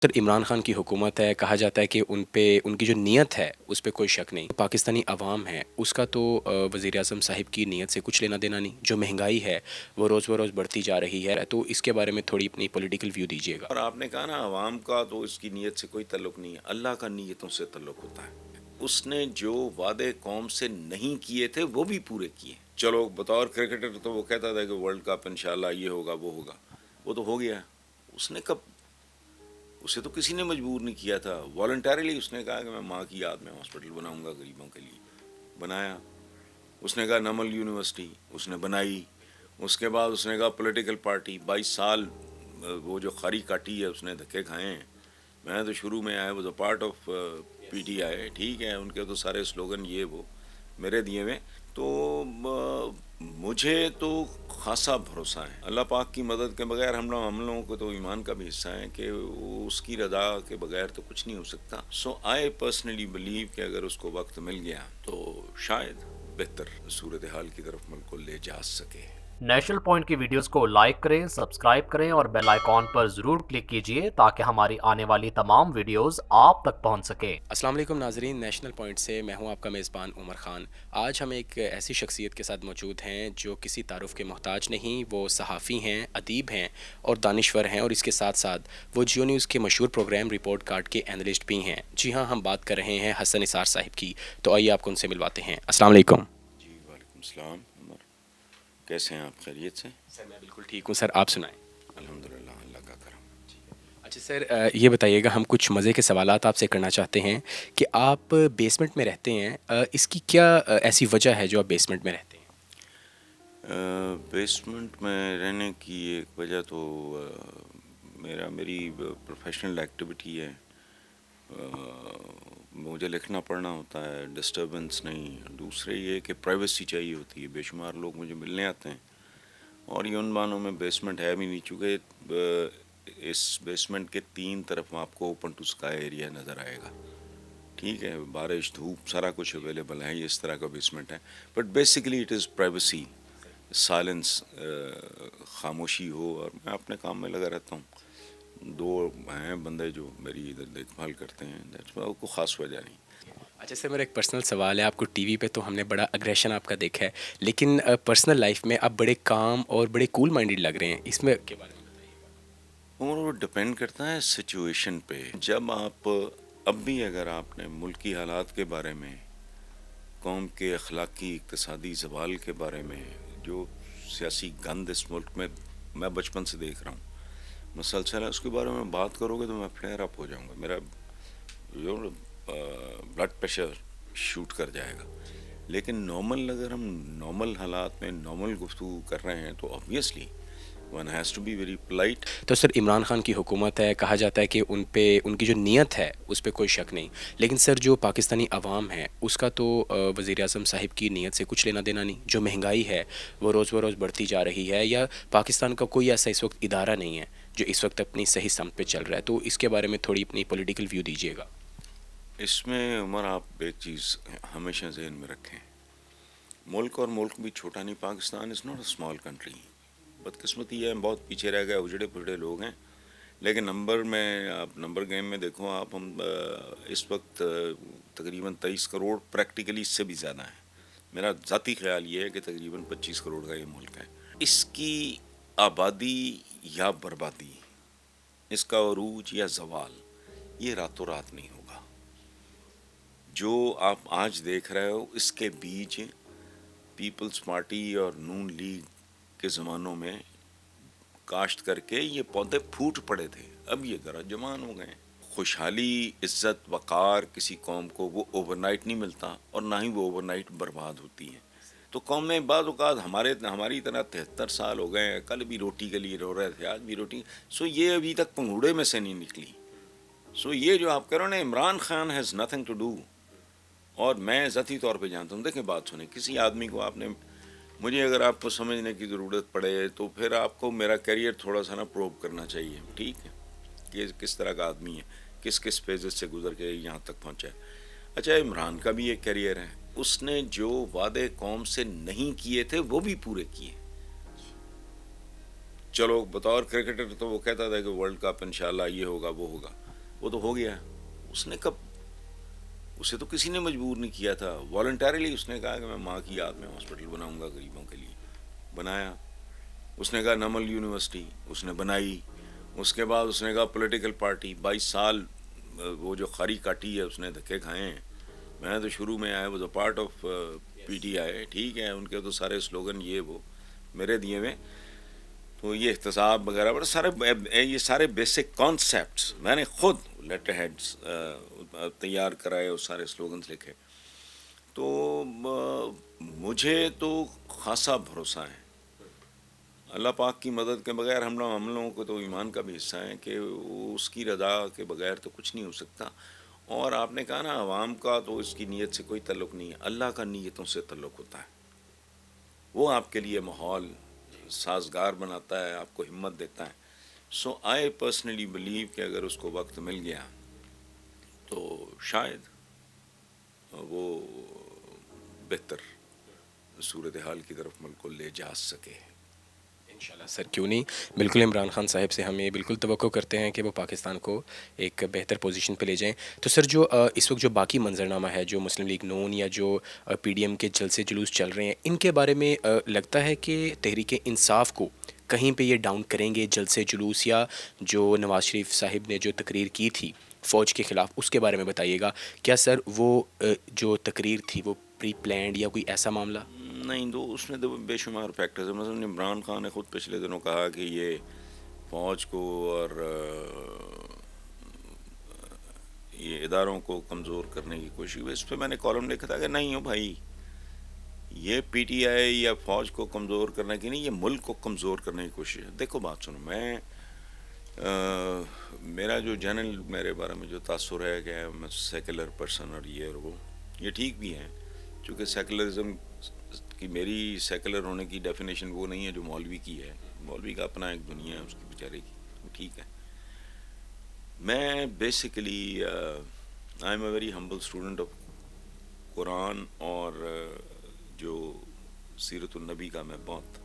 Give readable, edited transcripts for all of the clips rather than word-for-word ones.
Sir Imran Khan की हुकूमत है, कहा जाता है कि उन पे उनकी जो नीयत है उस पे कोई शक नहीं। पाकिस्तानी अवाम है उसका तो वज़ीर आज़म साहिब की नीयत से कुछ लेना देना नहीं। जो महंगाई है वो रोज़ बरोज़ बढ़ती जा रही है, तो इसके बारे में थोड़ी अपनी पॉलिटिकल व्यू दीजिएगा। और आपने कहा ना अवाम का तो इसकी नीयत से कोई ताल्लुक नहीं है, अल्लाह का नीयतों से ताल्लुक होता है। उसने जो वादे कौम से नहीं किए थे वो भी पूरे किए। चलो बतौर क्रिकेटर तो वो कहता था कि वर्ल्ड कप इंशाल्लाह ये होगा वो होगा, वो तो हो गया। उसने कब, उसे तो किसी ने मजबूर नहीं किया था, वॉलंटरीली उसने कहा कि मैं माँ की याद में हॉस्पिटल बनाऊंगा गरीबों के लिए, बनाया। उसने कहा नमल यूनिवर्सिटी उसने बनाई। उसके बाद उसने कहा पॉलिटिकल पार्टी, 22 साल वो जो खारी काटी है उसने धक्के खाए हैं। मैं तो शुरू में आया, वो अ पार्ट ऑफ पीटीआई, ठीक है, उनके तो सारे स्लोगन ये वो मेरे दिए हुए। तो मुझे तो खासा भरोसा है अल्लाह पाक की मदद के बगैर। हम लोगों को तो ईमान का भी हिस्सा है कि उसकी रजा के बगैर तो कुछ नहीं हो सकता। सो आई पर्सनली बिलीव कि अगर उसको वक्त मिल गया तो शायद बेहतर सूरत हाल की तरफ मुल्क को ले जा सके। नेशनल पॉइंट की वीडियोस को लाइक करें, सब्सक्राइब करें और बेल आइकॉन पर ज़रूर क्लिक कीजिए ताकि हमारी आने वाली तमाम वीडियोस आप तक पहुंच सके। अस्सलाम वालेकुम नाजरीन, नेशनल पॉइंट से मैं हूं आपका मेज़बान उमर ख़ान। आज हम एक ऐसी शख्सियत के साथ मौजूद हैं जो किसी तारुफ के मोहताज नहीं। वो सहाफ़ी हैं, अदीब हैं और दानिश्वर हैं, और इसके साथ साथ वो जियो न्यूज़ के मशहूर प्रोग्राम रिपोर्ट कार्ड के एनालिस्ट भी हैं। जी हाँ, हम बात कर रहे हैं हसन निसार साहिब की। तो आइए आपको उनसे मिलवाते हैं। अस्सलाम वालेकुम। जी वालेकुम सलाम उमर, कैसे हैं आप? खैरियत से? सर मैं बिल्कुल ठीक हूँ। सर आप सुनाएं। अल्हम्दुलिल्लाह, अल्लाह का करम। अच्छा सर, ये बताइएगा, हम कुछ मज़े के सवालात आपसे करना चाहते हैं कि आप बेसमेंट में रहते हैं। इसकी क्या ऐसी वजह है जो आप बेसमेंट में रहते हैं? बेसमेंट में रहने की एक वजह तो मेरी प्रोफेशनल एक्टिविटी है। मुझे लिखना पढ़ना होता है, डिस्टरबेंस नहीं। दूसरे ये कि प्राइवेसी चाहिए होती है। बेशुमार लोग मुझे मिलने आते हैं और ये उन मानों में बेसमेंट है भी नहीं, चूँकि इस बेसमेंट के 3 तरफ आपको ओपन टू स्काई एरिया नज़र आएगा। ठीक है, बारिश धूप सारा कुछ अवेलेबल है, ये इस तरह का बेसमेंट है। But basically it is privacy, silence, खामोशी हो, और मैं अपने काम में लगा रहता हूँ। 2 हैं बंदे जो मेरी इधर देखभाल करते हैं, दैट्स वाई, कोई ख़ास वजह नहीं। अच्छा सर, मेरा एक पर्सनल सवाल है। आपको टीवी पे तो हमने बड़ा अग्रेशन आपका देखा है, लेकिन पर्सनल लाइफ में आप बड़े काम और बड़े कूल माइंडेड लग रहे हैं। इसमें के बारे में और वो डिपेंड करता है सिचुएशन पे। जब आप, अब भी अगर आपने मुल्क की हालात के बारे में, कौम के अखलाकी इक़्तिसादी ज़वाल के बारे में, जो सियासी गंद इस मुल्क में मैं बचपन से देख रहा हूँ मुसलसल है, उसके बारे में बात करोगे तो मैं फ्लेयर अप हो जाऊँगा। मेरा जो ब्लड प्रेशर शूट कर जाएगा। लेकिन नॉर्मल, अगर हम नॉर्मल हालात में नॉर्मल गुफ्तगू कर रहे हैं तो obviously one has to be very polite. तो सर इमरान खान की हुकूमत है, कहा जाता है कि उन पे उनकी जो नीयत है उस पे कोई शक नहीं। लेकिन सर जो पाकिस्तानी अवाम है उसका तो वज़ीर आज़म साहिब की नीयत से कुछ लेना देना नहीं। जो महंगाई है वो रोज़ बरोज़ बढ़ती जा रही है, या पाकिस्तान का कोई ऐसा इस वक्त इदारा नहीं है जो इस वक्त अपनी सही समत पे चल रहा है। तो इसके बारे में थोड़ी अपनी पॉलिटिकल व्यू दीजिएगा। इसमें उमर आप एक चीज़ हमेशा जहन में रखें, मुल्क और मुल्क भी छोटा नहीं। Pakistan is not a small country. बदकिस्मती है, हम बहुत पीछे रह गए, उजड़े पुजड़े लोग हैं। लेकिन नंबर में, आप नंबर गेम में देखो आप, हम इस वक्त तकरीबन 23 करोड़, प्रैक्टिकली इससे भी ज़्यादा है। मेरा ज़ाती ख्याल ये है कि तकरीबन 25 करोड़ का ये मुल्क है। इसकी आबादी या बर्बादी, इसका अरूज या जवाल, ये रातों रात नहीं होगा। जो आप आज देख रहे हो इसके बीज पीपल्स पार्टी और नून लीग के ज़मानों में काश्त करके ये पौधे फूट पड़े थे, अब ये ज़रा जवान हो गए। खुशहाली, इज़्ज़त, वक़ार किसी कौम को वो ओवरनाइट नहीं मिलता, और ना ही वो ओवरनाइट बर्बाद होती है। तो कौमें बाद औक़ात हमारी तरह 73 साल हो गए हैं, कल भी रोटी के लिए रो रहे थे, आज भी रोटी। सो ये अभी तक पंगूड़े में से नहीं निकली। सो ये जो आप कह रहे हो ना, Imran Khan has nothing to do. और मैं ज़ाती तौर पे जानता हूँ, देखें बात सुने, किसी आदमी को आपने, मुझे अगर आपको समझने की ज़रूरत पड़े तो फिर आपको मेरा करियर थोड़ा सा ना प्रोब करना चाहिए, ठीक है, कि किस तरह का आदमी है, किस किस फेजेस से गुजर के यहाँ तक पहुँचा है। अच्छा, इमरान का भी एक करियर है। उसने जो वादे कौम से नहीं किए थे वो भी पूरे किए। चलो बतौर क्रिकेटर तो वो कहता था कि वर्ल्ड कप इंशाल्लाह ये होगा वो होगा, وہ تو ہو گیا. اس نے کب, اسے تو کسی نے مجبور نہیں کیا تھا, والنٹریلی اس نے کہا کہ میں ماں کی یاد میں ہاسپٹل بناؤں گا غریبوں کے لیے. بنایا. اس نے کہا نمل یونیورسٹی اس نے بنائی. اس کے بعد اس نے کہا پولیٹیکل پارٹی, 22 سال وہ جو خاری کاٹی ہے اس نے, دھکے کھائے ہیں. میں تو شروع میں آیا وہ part of P T I, ٹھیک ہے, ان کے تو سارے سلوگن یہ وہ میرے دیے ہوئے. تو یہ احتساب وغیرہ بڑے سارے, یہ سارے بیسک کانسیپٹس میں نے خود لیٹر ہیڈس تیار کرائے اور سارے سلوگنز لکھے. تو مجھے تو خاصا بھروسہ ہے اللہ پاک کی مدد کے بغیر. ہم لوگوں کو تو ایمان کا بھی حصہ ہے کہ اس کی رضا کے بغیر تو کچھ نہیں ہو سکتا. اور آپ نے کہا نا عوام کا تو اس کی نیت سے کوئی تعلق نہیں ہے, اللہ کا نیتوں سے تعلق ہوتا ہے. وہ آپ کے لیے ماحول سازگار بناتا ہے, آپ کو ہمت دیتا ہے. سو آئی پرسنلی بلیو کہ اگر اس کو وقت مل گیا تو شاید وہ بہتر صورتحال کی طرف ملک کو لے جا سکے. انشاءاللہ سر, کیوں نہیں. بالکل عمران خان صاحب سے ہم یہ بالکل توقع کرتے ہیں کہ وہ پاکستان کو ایک بہتر پوزیشن پہ لے جائیں. تو سر جو اس وقت جو باقی منظرنامہ ہے, جو مسلم لیگ نون یا جو پی ڈی ایم کے جلسے جلوس چل رہے ہیں, ان کے بارے میں لگتا ہے کہ تحریک انصاف کو کہیں پہ یہ ڈاؤن کریں گے جلسے جلوس, یا جو نواز شریف صاحب نے جو تقریر کی تھی فوج کے خلاف اس کے بارے میں بتائیے گا. کیا سر وہ جو تقریر تھی وہ پری پلانڈ یا کوئی ایسا معاملہ؟ نہیں, تو اس میں تو بے شمار فیکٹرز ہیں. مثلا عمران خان نے خود پچھلے دنوں کہا کہ یہ فوج کو اور یہ اداروں کو کمزور کرنے کی کوشش ہوئی. اس پہ میں نے کالم لکھا تھا کہ نہیں ہو بھائی, یہ پی ٹی آئی یا فوج کو کمزور کرنے کی نہیں, یہ ملک کو کمزور کرنے کی کوشش ہے. دیکھو بات سنو, میں میرا جو جنرل میرے بارے میں جو تاثر ہے کہ میں سیکولر پرسن اور وہ یہ ٹھیک بھی ہے, چونکہ سیکولرزم کی میری سیکولر ہونے کی ڈیفینیشن وہ نہیں ہے جو مولوی کی ہے. مولوی کا اپنا ایک دنیا ہے اس کی بیچارے کی, وہ ٹھیک ہے. میں basically I am a very humble student of Quran, اور جو سیرت النبی کا میں بہت,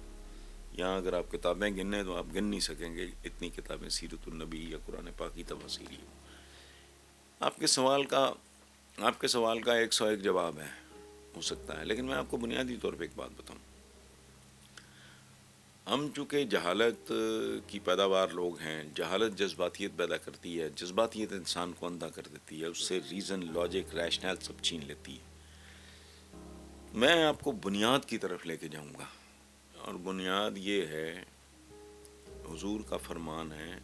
یہاں اگر آپ کتابیں گنیں تو آپ گن نہیں سکیں گے اتنی کتابیں سیرت النبی یا قرآن پاک کی تفسیری ہو. آپ کے سوال کا 101 جواب ہے, ہو سکتا ہے, لیکن میں آپ کو بنیادی طور پہ ایک بات بتاؤں. ہم چونکہ جہالت کی پیداوار لوگ ہیں, جہالت جذباتیت پیدا کرتی ہے, جذباتیت انسان کو اندھا کر دیتی ہے, اس سے ریزن, لاجک, ریشنل سب چھین لیتی ہے. میں آپ کو بنیاد کی طرف لے کے جاؤں گا, اور بنیاد یہ ہے, حضور کا فرمان ہے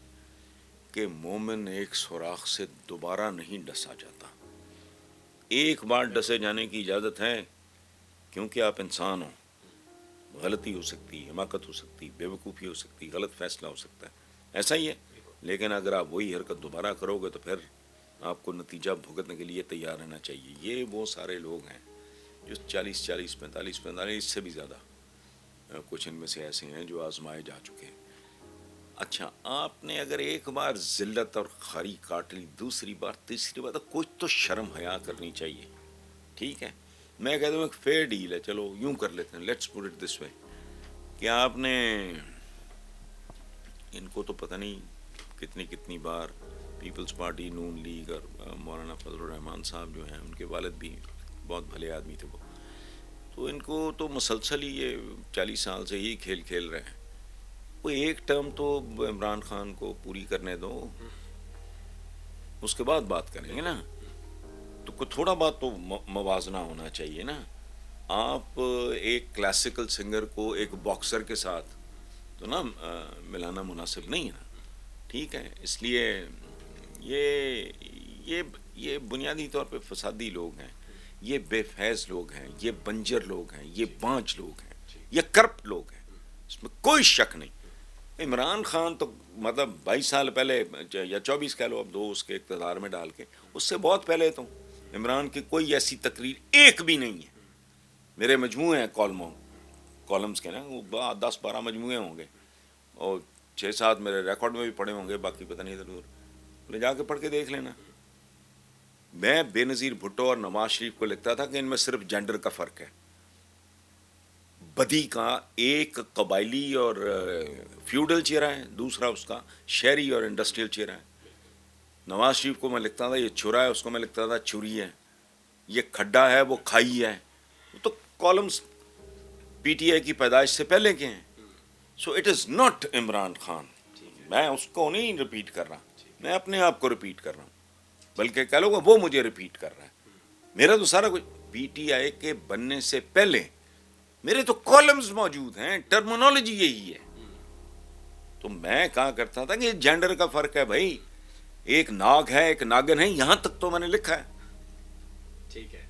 کہ مومن ایک سوراخ سے دوبارہ نہیں ڈسا جاتا. ایک بار ڈسے جانے کی اجازت ہے کیونکہ آپ انسان ہو, غلطی ہو سکتی, حماقت ہو سکتی, بے وقوفی ہو سکتی, غلط فیصلہ ہو سکتا ہے, ایسا ہی ہے. لیکن اگر آپ وہی حرکت دوبارہ کرو گے تو پھر آپ کو نتیجہ بھگتنے کے لیے تیار رہنا چاہیے. یہ وہ سارے لوگ ہیں جو 40 45 سے بھی زیادہ, کچھ ان میں سے ایسے ہیں جو آزمائے جا چکے ہیں. اچھا, آپ نے اگر ایک بار ذلت اور خاری کاٹ لی, دوسری بار تیسری بار, تو کچھ تو شرم حیا کرنی چاہیے. ٹھیک ہے, میں کہتا ہوں ایک فیئر ڈیل ہے, چلو یوں کر لیتے ہیں, لیٹس پٹ اٹ دس وے, کہ آپ نے ان کو تو پتہ نہیں کتنی بار پیپلز پارٹی, نون لیگ اور مولانا فضل الرحمان صاحب جو ہیں, ان کے والد بھی بہت بھلے آدمی تھے وہ, تو ان کو تو مسلسل ہی یہ 40 سال سے ہی کھیل کھیل رہے ہیں. وہ ایک ٹرم تو عمران خان کو پوری کرنے دو, اس کے بعد بات کریں گے نا. تو کوئی تھوڑا بات تو موازنہ ہونا چاہیے نا. آپ ایک کلاسیکل سنگر کو ایک باکسر کے ساتھ تو نا ملانا مناسب نہیں ہے نا. ٹھیک ہے, اس لیے یہ بنیادی طور پہ فسادی لوگ ہیں, یہ بے فیض لوگ ہیں, یہ بنجر لوگ ہیں, یہ بانچ لوگ ہیں, یہ کرپٹ لوگ ہیں, اس میں کوئی شک نہیں. عمران خان تو مطلب 22 سال پہلے یا 24 کہہ لو, اب 2 اس کے اقتدار میں ڈال کے, اس سے بہت پہلے تو عمران کی کوئی ایسی تقریر ایک بھی نہیں ہے. میرے مجموعے ہیں کالمز کے نا, وہ 10-12 مجموعے ہوں گے, اور 6-7 میرے ریکارڈ میں بھی پڑے ہوں گے, باقی پتہ نہیں ضرور, لے جا کے پڑھ کے دیکھ لینا. میں بے نظیر بھٹو اور نواز شریف کو لکھتا تھا کہ ان میں صرف جینڈر کا فرق ہے. بدی کا ایک قبائلی اور فیوڈل چہرہ ہے, دوسرا اس کا شہری اور انڈسٹریل چہرہ ہے. नवाज शरीफ को मैं लिखता था ये छुरा है, उसको मैं लिखता था छुरी है, ये खड्डा है वो खाई है। वो तो कॉलम्स पीटीआई की पैदाइश से पहले के हैं। So it is not Imran Khan. मैं उसको नहीं रिपीट कर रहा, मैं अपने आप को रिपीट कर रहा हूँ, बल्कि कह लो वो मुझे रिपीट कर रहा है। मेरा तो सारा कुछ पीटीआई के बनने से पहले मेरे तो कॉलम्स मौजूद हैं, टर्मिनोलॉजी यही है। तो मैं कहा करता था कि जेंडर का फर्क है भाई, एक नाग है एक नागिन है, यहां तक तो मैंने लिखा है। ठीक है।